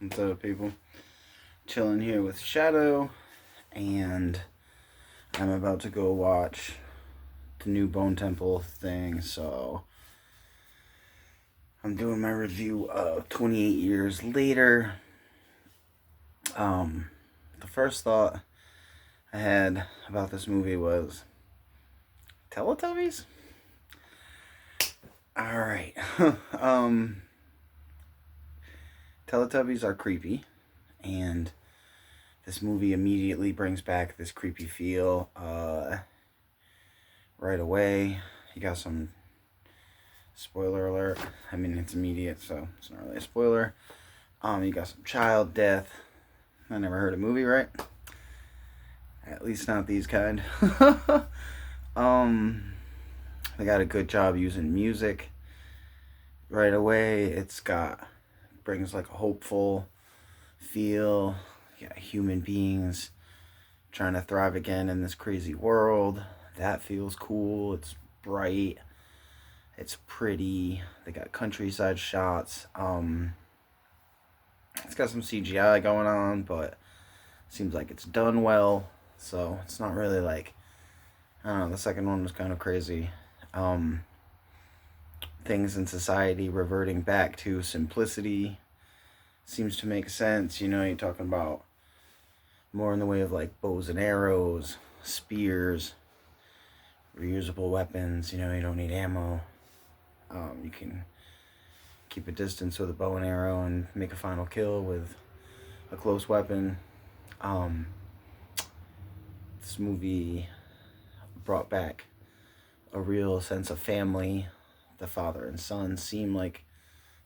What's up, people? Chilling here with Shadow, and I'm about to go watch the new Bone Temple thing, so I'm doing my review of 28 Years Later. Um, the first thought I had about this movie was Teletubbies? Alright. Teletubbies are creepy, and this movie immediately brings back this creepy feel right away. You got some spoiler alert. I mean, it's immediate, so it's not really a spoiler. You got some child death. I never heard a movie, right? At least not these kind. um, they got a good job using music right away. It's got brings like a hopeful feel. Yeah, human beings trying to thrive again in this crazy world. That feels cool. It's bright. It's pretty. They got countryside shots. It's got some CGI going on, but seems like it's done well. So it's not really like, I don't know. The second one was kind of crazy. Things in society reverting back to simplicity seems to make sense. You know, you're talking about more in the way of like bows and arrows, spears, reusable weapons. You know, you don't need ammo. You can keep a distance with a bow and arrow and make a final kill with a close weapon. This movie brought back a real sense of family. The father and son seem like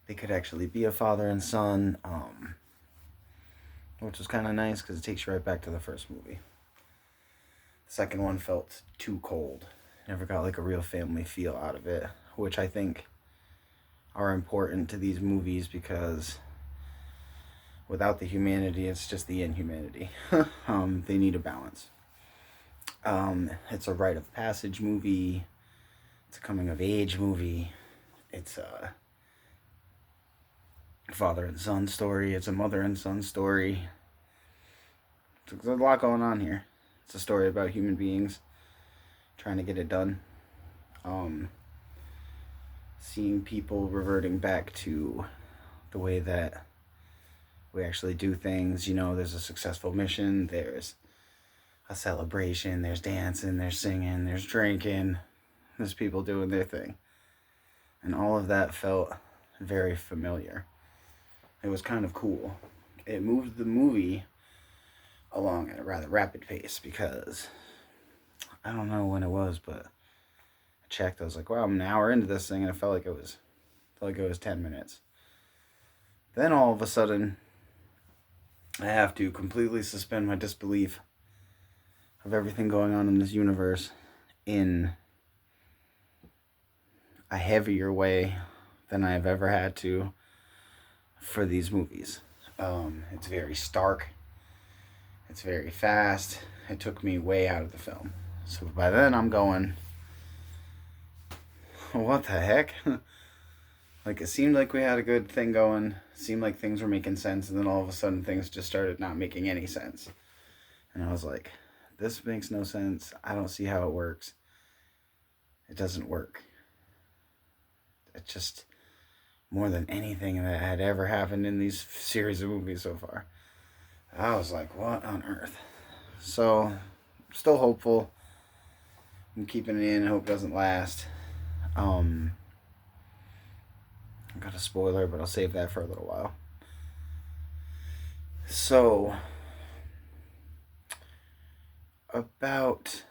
they could actually be a father and son, which was kind of nice because it takes you right back to the first movie. The second one felt too cold. Never got like a real family feel out of it, which I think are important to these movies because without the humanity, it's just the inhumanity. They need a balance. It's a rite of passage movie. It's a coming of age movie. It's a father and son story. It's a mother and son story. There's a lot going on here. It's a story about human beings trying to get it done. Seeing people reverting back to the way that we actually do things. You know, there's a successful mission, there's a celebration, there's dancing, there's singing, there's drinking, there's people doing their thing. And all of that felt very familiar. It was kind of cool. It moved the movie along at a rather rapid pace because I don't know when it was, but I checked. I was like, wow, I'm an hour into this thing, and it felt like it was 10 minutes. Then all of a sudden, I have to completely suspend my disbelief of everything going on in this universe in a heavier way than I've ever had to for these movies. It's very stark. It's very fast. It took me way out of the film. So by then I'm going, what the heck? Like, it seemed like we had a good thing going. It seemed like things were making sense, and then all of a sudden things just started not making any sense. And I was like, this makes no sense. I don't see how it works. It doesn't work. It's just more than anything that had ever happened in these series of movies so far. I was like, what on earth? So, still hopeful. I'm keeping it in. I hope it doesn't last. I got a spoiler, but I'll save that for a little while. So, about,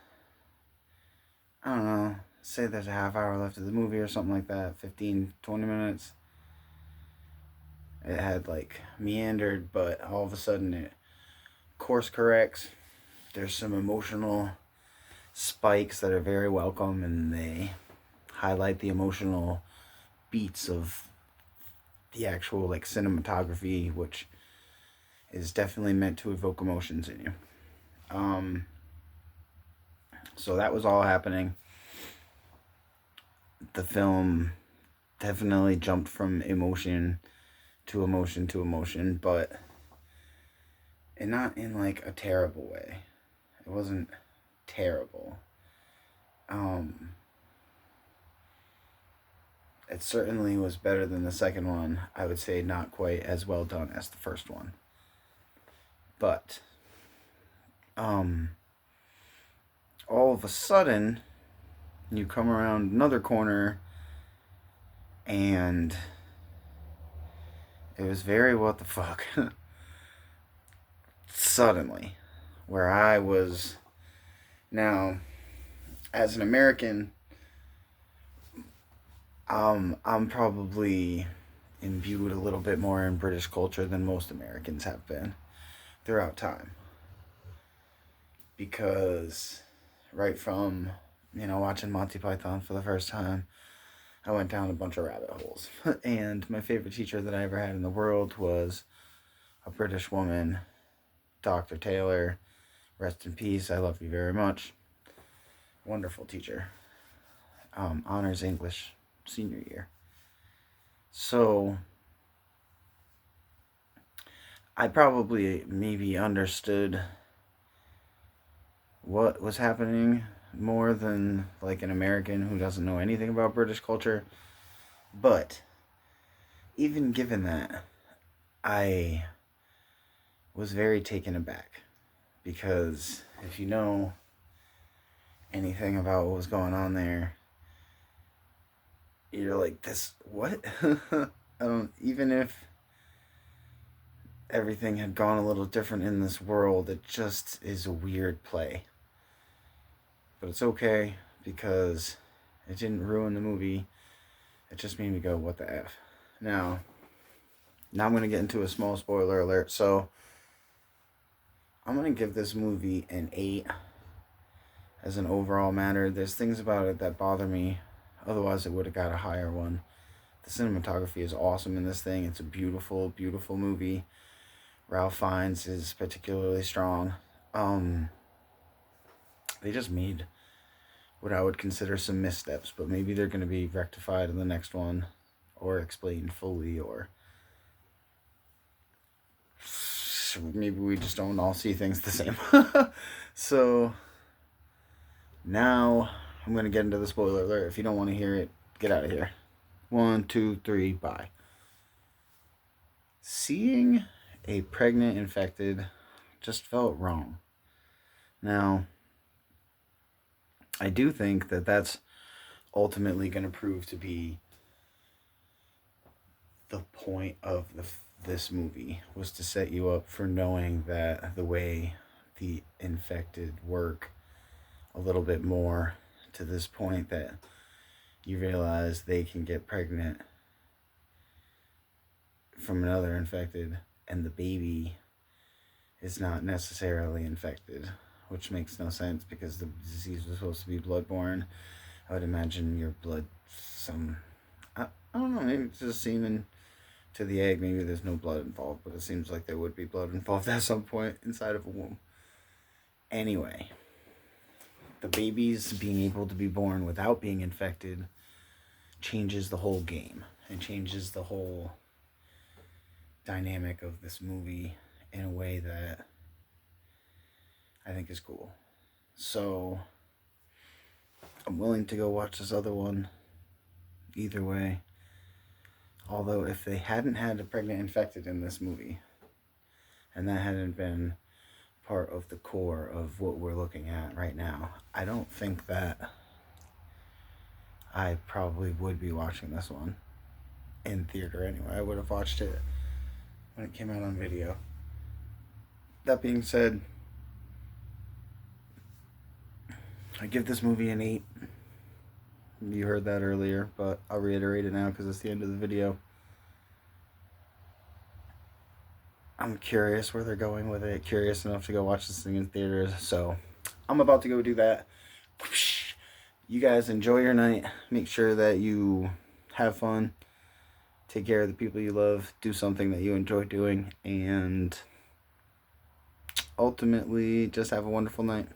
I don't know, say there's a half hour left of the movie or something like that, 15, 20 minutes. It had like meandered, but all of a sudden it course corrects. There's some emotional spikes that are very welcome, and they highlight the emotional beats of the actual like cinematography, which is definitely meant to evoke emotions in you. So that was all happening. The film definitely jumped from emotion to emotion, but and not in like a terrible way. It wasn't terrible. It certainly was better than the second one. I would say not quite as well done as the first one. But all of a sudden you come around another corner and it was very what the fuck. Suddenly, where I was now as an American, I'm probably imbued a little bit more in British culture than most Americans have been throughout time. Because right from, watching Monty Python for the first time, I went down a bunch of rabbit holes. And my favorite teacher that I ever had in the world was a British woman, Dr. Taylor. Rest in peace. I love you very much. Wonderful teacher. Honors English senior year. So I probably maybe understood what was happening more than like an American who doesn't know anything about British culture. But even given that, I was very taken aback, because if you know anything about what was going on there, you're like, this, what? Even if everything had gone a little different in this world, it just is a weird play. But it's okay, because it didn't ruin the movie. It just made me go, what the F? Now I'm going to get into a small spoiler alert. So I'm going to give this movie an 8 as an overall matter. There's things about it that bother me. Otherwise, it would have got a higher one. The cinematography is awesome in this thing. It's a beautiful, beautiful movie. Ralph Fiennes is particularly strong. They just made what I would consider some missteps, but maybe they're going to be rectified in the next one, or explained fully, or maybe we just don't all see things the same. So now I'm going to get into the spoiler alert. If you don't want to hear it, get out of here. 1, 2, 3, bye. Seeing a pregnant infected just felt wrong. Now, I do think that that's ultimately going to prove to be the point of this movie, was to set you up for knowing that the way the infected work a little bit more, to this point that you realize they can get pregnant from another infected, and the baby is not necessarily infected, which makes no sense because the disease was supposed to be bloodborne. I would imagine your blood, I don't know, maybe it's just semen to the egg. Maybe there's no blood involved, but it seems like there would be blood involved at some point inside of a womb. Anyway, the babies being able to be born without being infected changes the whole game, and changes the whole dynamic of this movie in a way that I think is cool. So I'm willing to go watch this other one either way. Although if they hadn't had a pregnant infected in this movie, and that hadn't been part of the core of what we're looking at right now, I don't think that I probably would be watching this one in theater anyway. I would have watched it when it came out on video. That being said, I give this movie an 8. You heard that earlier, but I'll reiterate it now because it's the end of the video. I'm curious where they're going with it. Curious enough to go watch this thing in theaters. So I'm about to go do that. You guys enjoy your night. Make sure that you have fun. Take care of the people you love. Do something that you enjoy doing. And ultimately, just have a wonderful night.